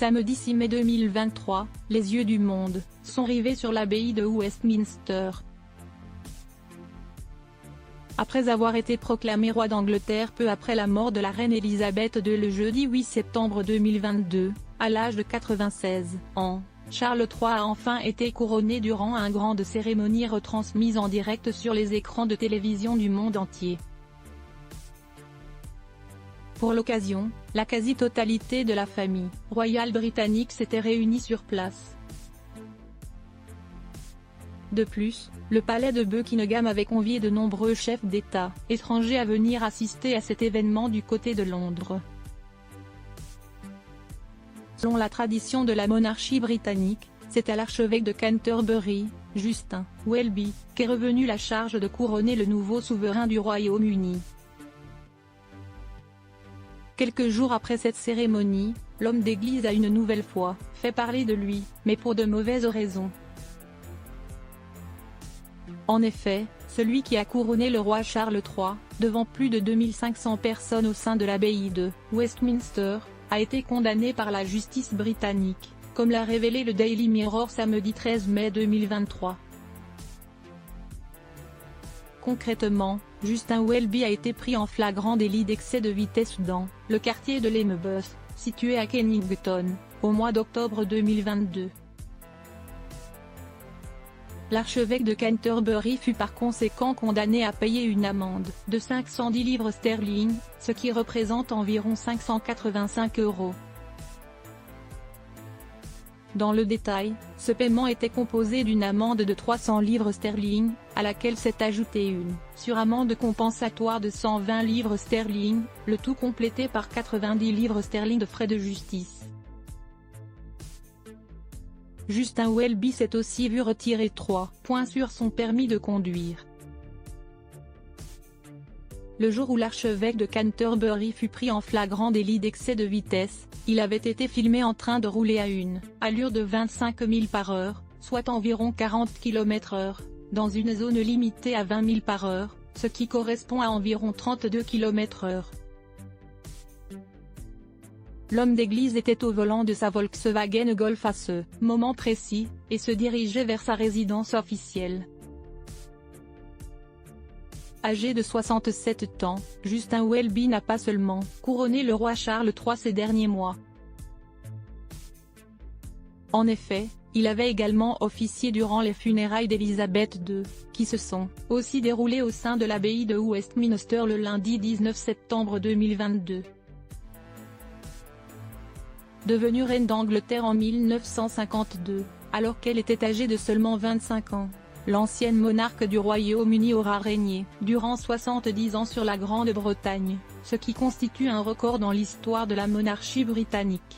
Samedi 6 mai 2023, les yeux du monde sont rivés sur l'abbaye de Westminster. Après avoir été proclamé roi d'Angleterre peu après la mort de la reine Elisabeth II le jeudi 8 septembre 2022, à l'âge de 96 ans, Charles III a enfin été couronné durant une grande cérémonie retransmise en direct sur les écrans de télévision du monde entier. Pour l'occasion, la quasi-totalité de la famille royale britannique s'était réunie sur place. De plus, le palais de Buckingham avait convié de nombreux chefs d'État étrangers à venir assister à cet événement du côté de Londres. Selon la tradition de la monarchie britannique, c'est à l'archevêque de Canterbury, Justin Welby, qu'est revenue la charge de couronner le nouveau souverain du Royaume-Uni. Quelques jours après cette cérémonie, l'homme d'église a une nouvelle fois fait parler de lui, mais pour de mauvaises raisons. En effet, celui qui a couronné le roi Charles III, devant plus de 2500 personnes au sein de l'abbaye de Westminster, a été condamné par la justice britannique, comme l'a révélé le Daily Mirror samedi 13 mai 2023. Concrètement, Justin Welby a été pris en flagrant délit d'excès de vitesse dans le quartier de Lambeth, situé à Kennington, au mois d'octobre 2022. L'archevêque de Canterbury fut par conséquent condamné à payer une amende de 510 livres sterling, ce qui représente environ 585 €. Dans le détail, ce paiement était composé d'une amende de 300 livres sterling, à laquelle s'est ajoutée une suramende compensatoire de 120 livres sterling, le tout complété par 90 livres sterling de frais de justice. Justin Welby s'est aussi vu retirer 3 points sur son permis de conduire. Le jour où l'archevêque de Canterbury fut pris en flagrant délit d'excès de vitesse, il avait été filmé en train de rouler à une allure de 25 000 par heure, soit environ 40 km/h, dans une zone limitée à 20 000 par heure, ce qui correspond à environ 32 km/h. L'homme d'église était au volant de sa Volkswagen Golf à ce moment précis, et se dirigeait vers sa résidence officielle. Âgé de 67 ans, Justin Welby n'a pas seulement couronné le roi Charles III ces derniers mois. En effet, il avait également officié durant les funérailles d'Elisabeth II, qui se sont aussi déroulées au sein de l'abbaye de Westminster le lundi 19 septembre 2022. Devenue reine d'Angleterre en 1952, alors qu'elle était âgée de seulement 25 ans. L'ancienne monarque du Royaume-Uni aura régné durant 70 ans sur la Grande-Bretagne, ce qui constitue un record dans l'histoire de la monarchie britannique.